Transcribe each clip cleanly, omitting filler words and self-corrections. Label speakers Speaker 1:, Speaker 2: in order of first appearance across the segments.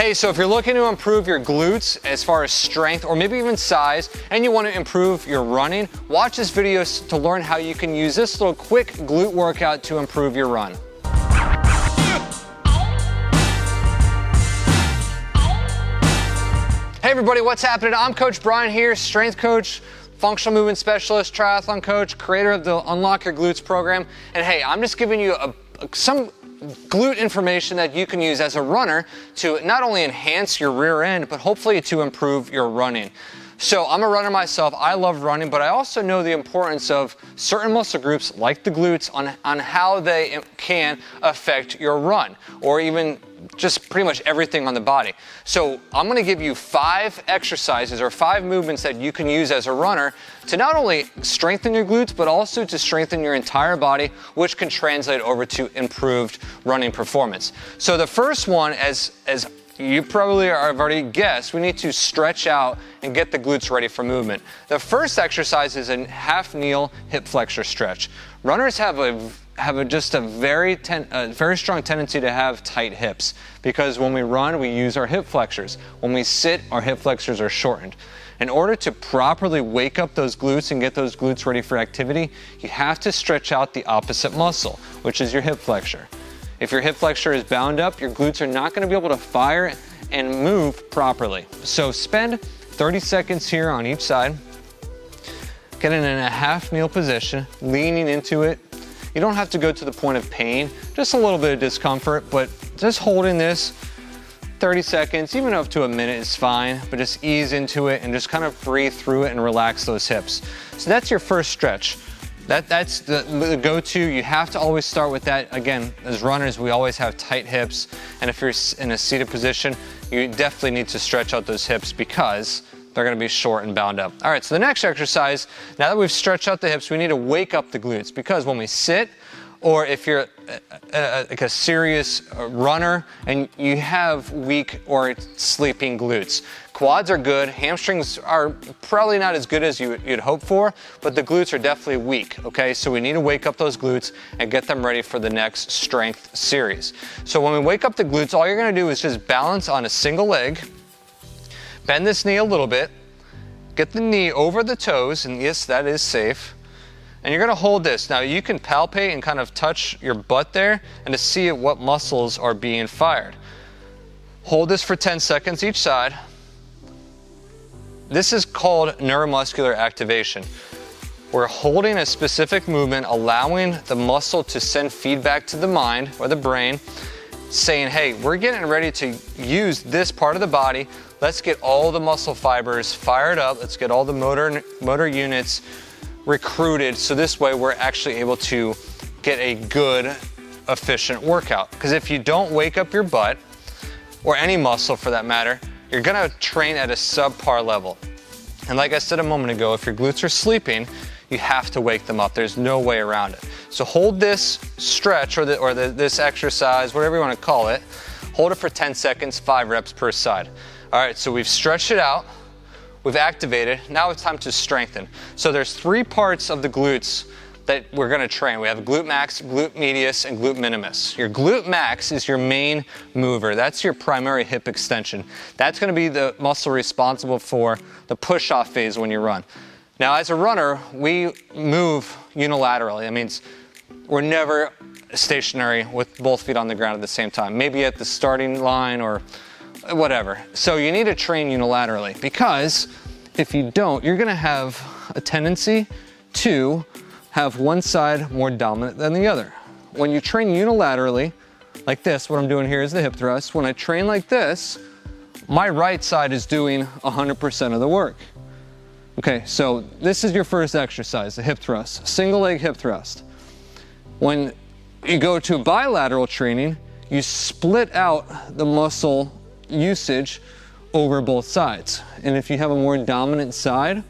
Speaker 1: Hey, so if you're looking to improve your glutes as far as strength or maybe even size, and you want to improve your running, watch this video to learn how you can use this little quick glute workout to improve your run. Hey everybody, what's happening? I'm Coach Brian here, strength coach, functional movement specialist, triathlon coach, creator of the Unlock Your Glutes program. And hey, I'm just giving you some glute information that you can use as a runner to not only enhance your rear end, but hopefully to improve your running. So I'm a runner myself, I love running, but I also know the importance of certain muscle groups like the glutes on how they can affect your run, or even just pretty much everything on the body. So I'm gonna give you 5 exercises or 5 movements that you can use as a runner to not only strengthen your glutes, but also to strengthen your entire body, which can translate over to improved running performance. So the first one, as you probably have already guessed, we need to stretch out and get the glutes ready for movement. The first exercise is a half kneel hip flexor stretch. Runners have a very strong tendency to have tight hips because when we run, we use our hip flexors. When we sit, our hip flexors are shortened. In order to properly wake up those glutes and get those glutes ready for activity, you have to stretch out the opposite muscle, which is your hip flexor. If your hip flexor is bound up, your glutes are not going to be able to fire and move properly. So spend 30 seconds here on each side. Get in a half kneel position, leaning into it. You don't have to go to the point of pain, just a little bit of discomfort, but just holding this 30 seconds, even up to a minute is fine, but just ease into it and just kind of breathe through it and relax those hips. So that's your first stretch. That's the go-to. You have to always start with that. Again, as runners, we always have tight hips, and if you're in a seated position, you definitely need to stretch out those hips because they're gonna be short and bound up. All right, so the next exercise, now that we've stretched out the hips, we need to wake up the glutes because when we sit, or if you're like a serious runner and you have weak or sleeping glutes, quads are good, hamstrings are probably not as good as you'd hope for, but the glutes are definitely weak, okay? So we need to wake up those glutes and get them ready for the next strength series. So when we wake up the glutes, all you're gonna do is just balance on a single leg, bend this knee a little bit, get the knee over the toes, and yes, that is safe. And you're gonna hold this. Now you can palpate and kind of touch your butt there and to see what muscles are being fired. Hold this for 10 seconds each side. This is called neuromuscular activation. We're holding a specific movement, allowing the muscle to send feedback to the mind or the brain, saying, hey, we're getting ready to use this part of the body. Let's get all the muscle fibers fired up. Let's get all the motor units recruited, so this way we're actually able to get a good, efficient workout. Because if you don't wake up your butt, or any muscle for that matter, you're gonna train at a subpar level. And like I said a moment ago, if your glutes are sleeping, you have to wake them up. There's no way around it. So hold this stretch or this exercise, whatever you want to call it, hold it for 10 seconds, 5 reps per side. All right, so we've stretched it out. We've activated, now it's time to strengthen. So there's 3 parts of the glutes that we're gonna train. We have glute max, glute medius, and glute minimus. Your glute max is your main mover. That's your primary hip extension. That's gonna be the muscle responsible for the push-off phase when you run. Now as a runner, we move unilaterally. That means we're never stationary with both feet on the ground at the same time. Maybe at the starting line or whatever. So you need to train unilaterally because if you don't, you're gonna have a tendency to have one side more dominant than the other. When you train unilaterally, like this, what I'm doing here is the hip thrust. When I train like this, my right side is doing 100% of the work. Okay, so this is your first exercise, the hip thrust, single leg hip thrust. When you go to bilateral training, you split out the muscle usage over both sides. And if you have a more dominant side,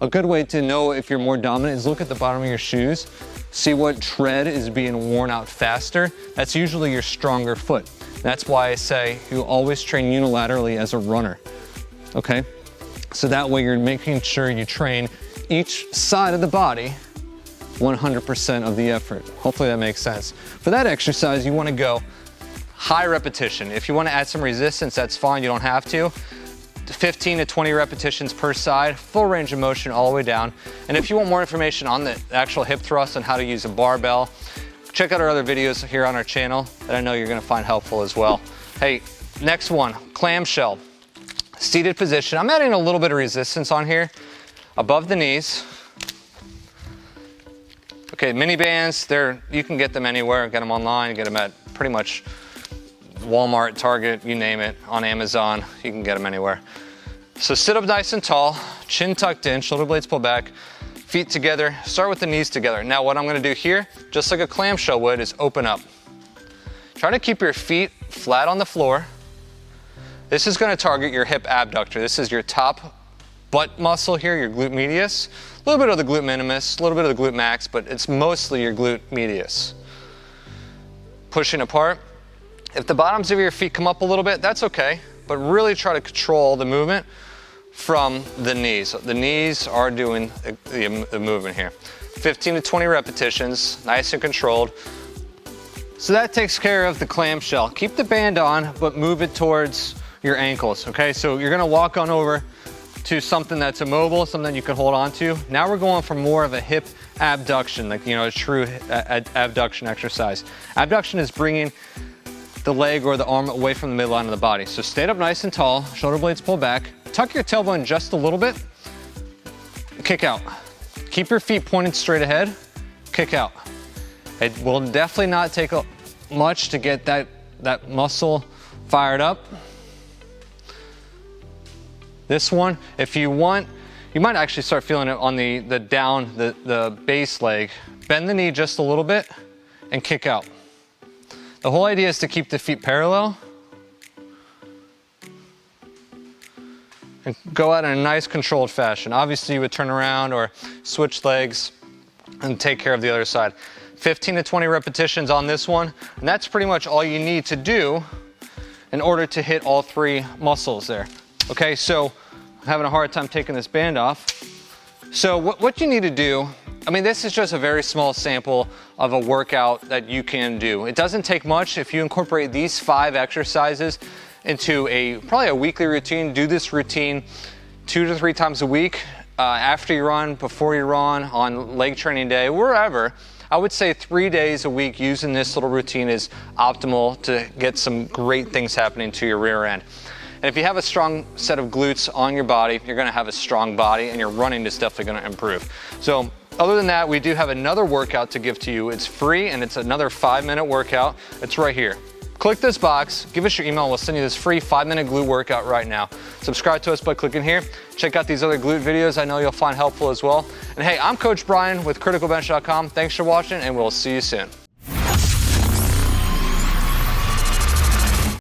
Speaker 1: a good way to know if you're more dominant is look at the bottom of your shoes, see what tread is being worn out faster. That's usually your stronger foot. That's why I say you always train unilaterally as a runner, okay? So that way you're making sure you train each side of the body 100% of the effort. Hopefully that makes sense. For that exercise, you wanna go high repetition. If you want to add some resistance, that's fine, you don't have to. 15 to 20 repetitions per side, full range of motion all the way down. And if you want more information on the actual hip thrust and how to use a barbell, check out our other videos here on our channel that I know you're gonna find helpful as well. Hey, next one, clamshell. Seated position. I'm adding a little bit of resistance on here, above the knees. Okay, mini bands, you can get them anywhere, get them online, get them at pretty much Walmart, Target, you name it, on Amazon, you can get them anywhere. So sit up nice and tall, chin tucked in, shoulder blades pulled back, feet together, start with the knees together. Now what I'm gonna do here, just like a clamshell would, is open up. Try to keep your feet flat on the floor. This is gonna target your hip abductor. This is your top butt muscle here, your glute medius. A little bit of the glute minimus, a little bit of the glute max, but it's mostly your glute medius. Pushing apart. If the bottoms of your feet come up a little bit, that's okay, but really try to control the movement from the knees. The knees are doing the movement here. 15 to 20 repetitions, nice and controlled. So that takes care of the clamshell. Keep the band on, but move it towards your ankles, okay? So you're gonna walk on over to something that's immobile, something you can hold on to. Now we're going for more of a hip abduction, like, you know, a true abduction exercise. Abduction is bringing the leg or the arm away from the midline of the body. So stand up nice and tall, shoulder blades pull back, tuck your tailbone just a little bit, kick out. Keep your feet pointed straight ahead, kick out. It will definitely not take much to get that muscle fired up. This one, if you want, you might actually start feeling it on the base leg. Bend the knee just a little bit and kick out. The whole idea is to keep the feet parallel and go out in a nice controlled fashion. Obviously you would turn around or switch legs and take care of the other side. 15 to 20 repetitions on this one, and that's pretty much all you need to do in order to hit all three muscles there. Okay, so I'm having a hard time taking this band off. So what you need to do, I mean, this is just a very small sample of a workout that you can do. It doesn't take much. If you incorporate these 5 exercises into probably a weekly routine, do this routine 2 to 3 times a week, after you run, before you run, on leg training day, wherever. I would say 3 days a week using this little routine is optimal to get some great things happening to your rear end. And if you have a strong set of glutes on your body, you're gonna have a strong body, and your running is definitely gonna improve. So other than that, we do have another workout to give to you. It's free, and it's another 5-minute workout. It's right here. Click this box, give us your email, and we'll send you this free 5-minute glute workout right now. Subscribe to us by clicking here. Check out these other glute videos I know you'll find helpful as well. And hey, I'm Coach Brian with Criticalbench.com. Thanks for watching, and we'll see you soon.